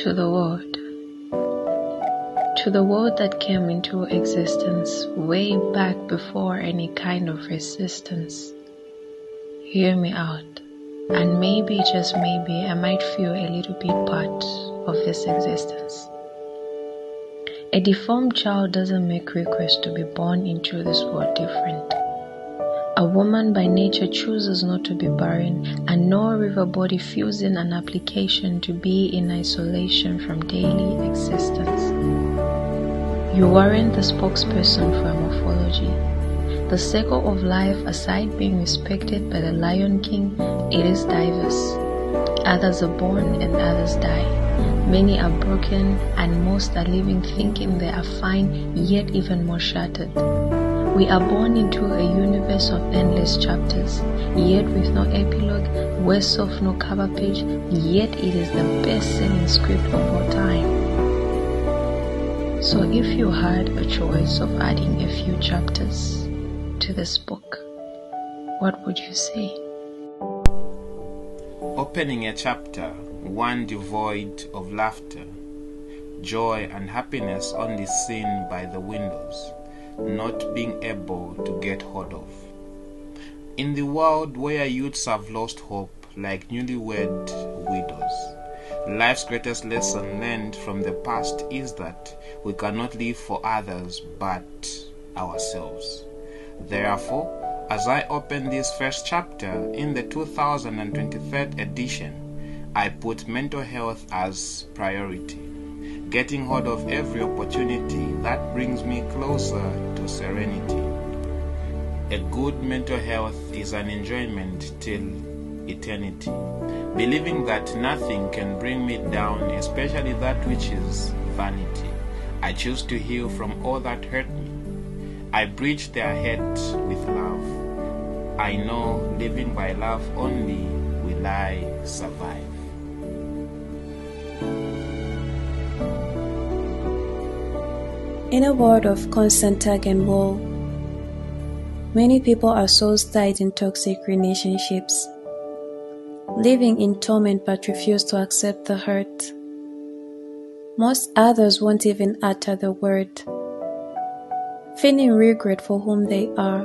to the world. To the world that came into existence way back before any kind of resistance. Hear me out, and maybe, just maybe, I might feel a little bit part of this existence. A deformed child doesn't make request to be born into this world different. A woman by nature chooses not to be barren, and no river body feels in an application to be in isolation from daily existence. You weren't the spokesperson for morphology. The cycle of life, aside being respected by the Lion King, it is diverse. Others are born and others die. Many are broken, and most are living thinking they are fine, yet even more shattered. We are born into a universe of endless chapters, yet with no epilogue, worse off no cover page, yet it is the best-selling script of all time. So if you had a choice of adding a few chapters to this book, what would you say? Opening a chapter, one devoid of laughter, joy and happiness only seen by the windows, not being able to get hold of. In the world where youths have lost hope like newlywed widows, life's greatest lesson learned from the past is that we cannot live for others but ourselves. Therefore, as I open this first chapter in the 2023 edition, I put mental health as priority, getting hold of every opportunity that brings me closer to serenity. A good mental health is an enjoyment till eternity, believing that nothing can bring me down, especially that which is vanity. I choose to heal from all that hurt me. I bridge their hate with love. I know living by love only will I survive. In a world of constant tug and pull, many people are souls tied in toxic relationships, living in torment but refuse to accept the hurt. Most others won't even utter the word, feeling regret for whom they are,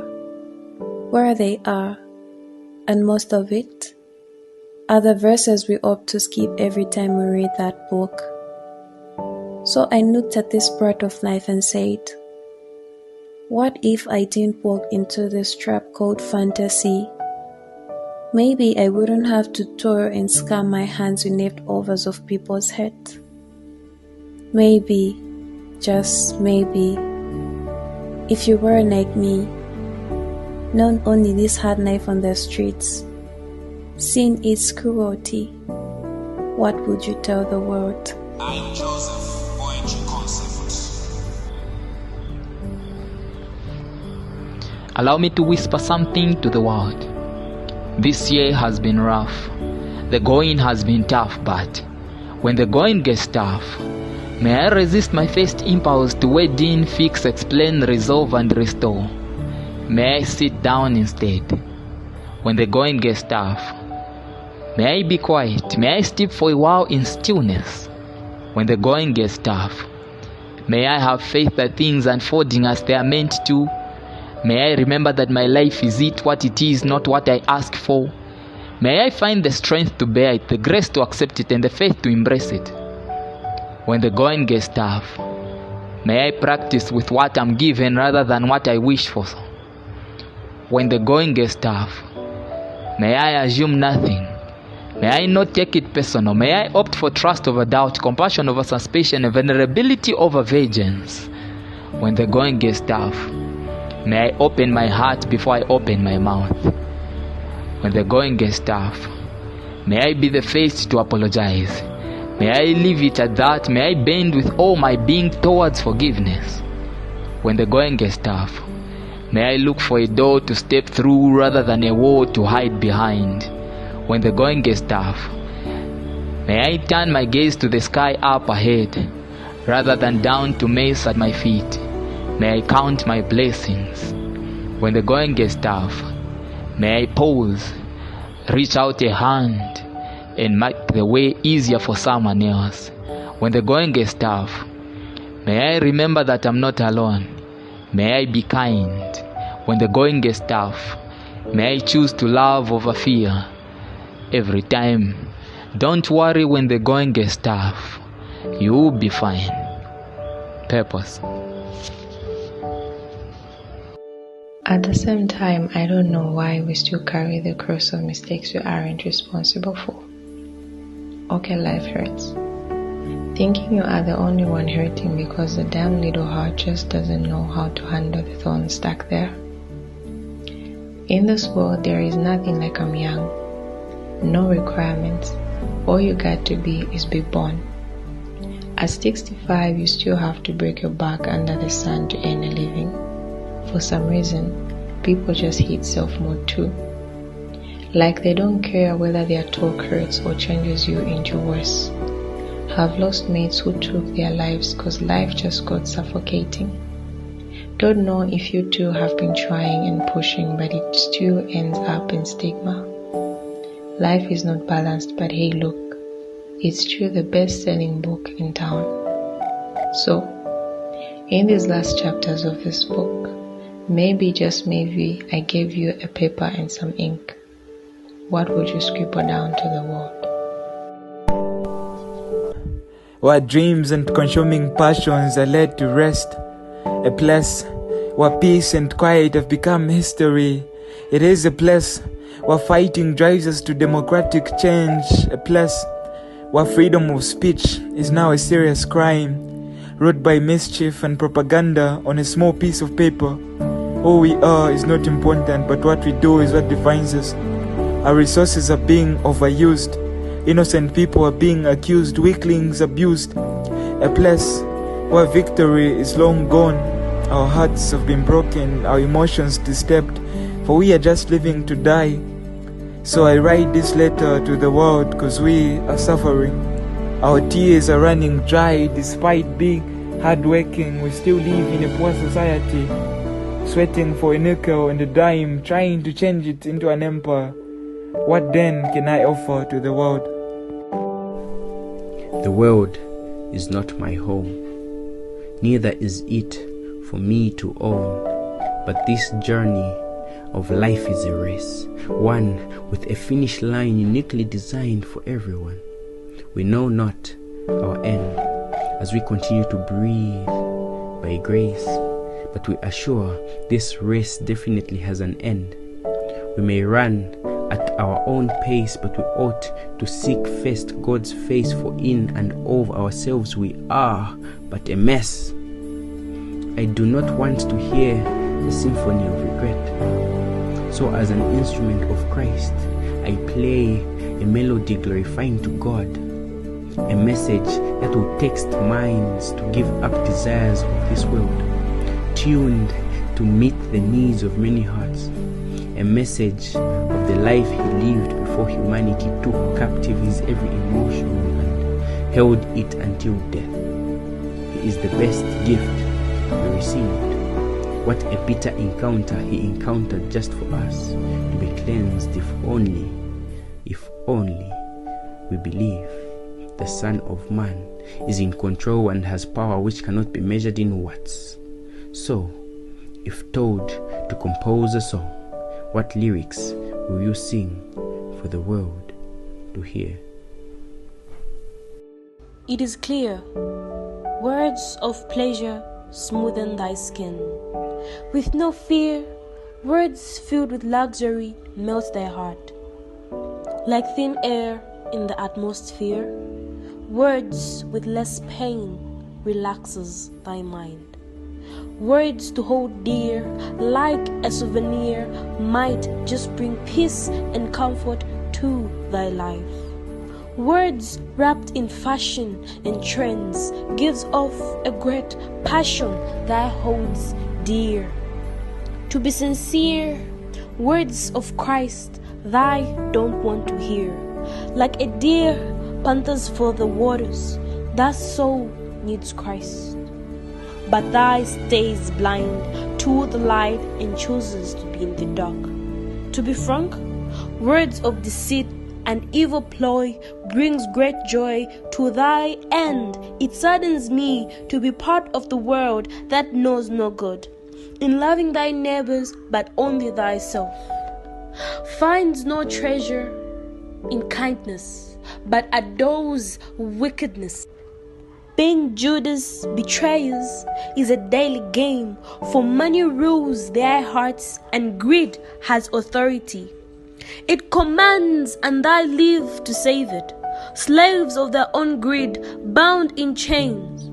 where they are, and most of it are the verses we opt to skip every time we read that book. So I looked at this part of life and said, what if I didn't walk into this trap called fantasy? Maybe I wouldn't have to toil and scar my hands with leftovers of people's hurt. Maybe, just maybe, if you were like me, not only this hard life on the streets, seeing its cruelty, what would you tell the world? I'm Joseph. Allow me to whisper something to the world. This year has been rough. The going has been tough, but when the going gets tough, may I resist my first impulse to wade in, fix, explain, resolve, and restore. May I sit down instead. When the going gets tough, may I be quiet. May I steep for a while in stillness. When the going gets tough, may I have faith that things unfolding as they are meant to. May I remember that my life is what it is, not what I ask for. May I find the strength to bear it, the grace to accept it, and the faith to embrace it. When the going gets tough, may I practice with what I'm given rather than what I wish for. When the going gets tough, may I assume nothing. May I not take it personal. May I opt for trust over doubt, compassion over suspicion, and vulnerability over vengeance. When the going gets tough, may I open my heart before I open my mouth. When the going gets tough, may I be the first to apologize. May I leave it at that. May I bend with all my being towards forgiveness. When the going gets tough, may I look for a door to step through rather than a wall to hide behind. When the going gets tough, may I turn my gaze to the sky up ahead rather than down to mess at my feet. May I count my blessings. When the going gets tough, may I pause, reach out a hand, and make the way easier for someone else. when the going gets tough. May I remember that I'm not alone. May I be kind when the going gets tough. May I choose to love over fear every time. Don't worry when the going gets tough. You'll be fine. Purpose. At the same time, I don't know why we still carry the cross of mistakes we aren't responsible for. Okay, life hurts. Thinking you are the only one hurting because the damn little heart just doesn't know how to handle the thorns stuck there. In this world, there is nothing like I'm young. No requirements. All you got to be is be born. At 65, you still have to break your back under the sun to earn a living. For some reason, people just hit self-mode too. Like they don't care whether their talk hurts or changes you into worse. Have lost mates who took their lives because life just got suffocating. Don't know if you too have been trying and pushing, but it still ends up in stigma. Life is not balanced, but hey look, it's still the best-selling book in town. So, in these last chapters of this book, maybe, just maybe, I gave you a paper and some ink. What would you scribble down to the world? Where dreams and consuming passions are laid to rest. A place where peace and quiet have become history. It is a place where fighting drives us to democratic change. A place where freedom of speech is now a serious crime, wrote by mischief and propaganda on a small piece of paper. Who we are is not important, but what we do is what defines us. Our resources are being overused. Innocent people are being accused, weaklings abused. A place where victory is long gone. Our hearts have been broken, our emotions disturbed, for we are just living to die. So I write this letter to the world because we are suffering. Our tears are running dry. Despite being hardworking, we still live in a poor society, sweating for a nickel and a dime, trying to change it into an empire. What then can I offer to the world? The world is not my home, neither is it for me to own. But this journey of life is a race, one with a finish line uniquely designed for everyone. We know not our end as we continue to breathe by grace, but we are sure this race definitely has an end. We may run at our own pace, but we ought to seek first God's face, for in and of ourselves we are but a mess. I do not want to hear the symphony of regret. So as an instrument of Christ, I play a melody glorifying to God, a message that will text minds to give up desires of this world, tuned to meet the needs of many hearts, a message of the life he lived before humanity took captive his every emotion and held it until death. He is the best gift we received. What a bitter encounter he encountered just for us to be cleansed, if only we believe. The Son of Man is in control and has power which cannot be measured in watts. So, if told to compose a song, what lyrics will you sing for the world to hear? It is clear, words of pleasure smoothen thy skin. With no fear, words filled with luxury melt thy heart. Like thin air in the atmosphere, words with less pain relaxes thy mind. Words to hold dear, like a souvenir, might just bring peace and comfort to thy life. Words wrapped in fashion and trends gives off a great passion that holds dear. To be sincere, words of Christ thy don't want to hear. Like a deer panthers for the waters, that soul needs Christ. But thy stays blind to the light and chooses to be in the dark. To be frank, words of deceit an evil ploy brings great joy to thy end. It saddens me to be part of the world that knows no good, in loving thy neighbors but only thyself. Finds no treasure in kindness, but adores wickedness. Being Judas betrayers is a daily game, for money rules their hearts and greed has authority. It commands and thy live to save it, slaves of their own greed, bound in chains.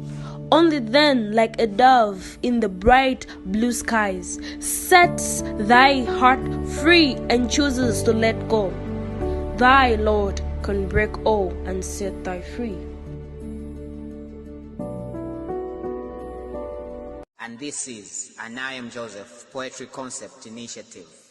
Only then, like a dove in the bright blue skies, sets thy heart free and chooses to let go. Thy Lord can break all and set thy free. And this is an I Am Joseph Poetry Concept Initiative.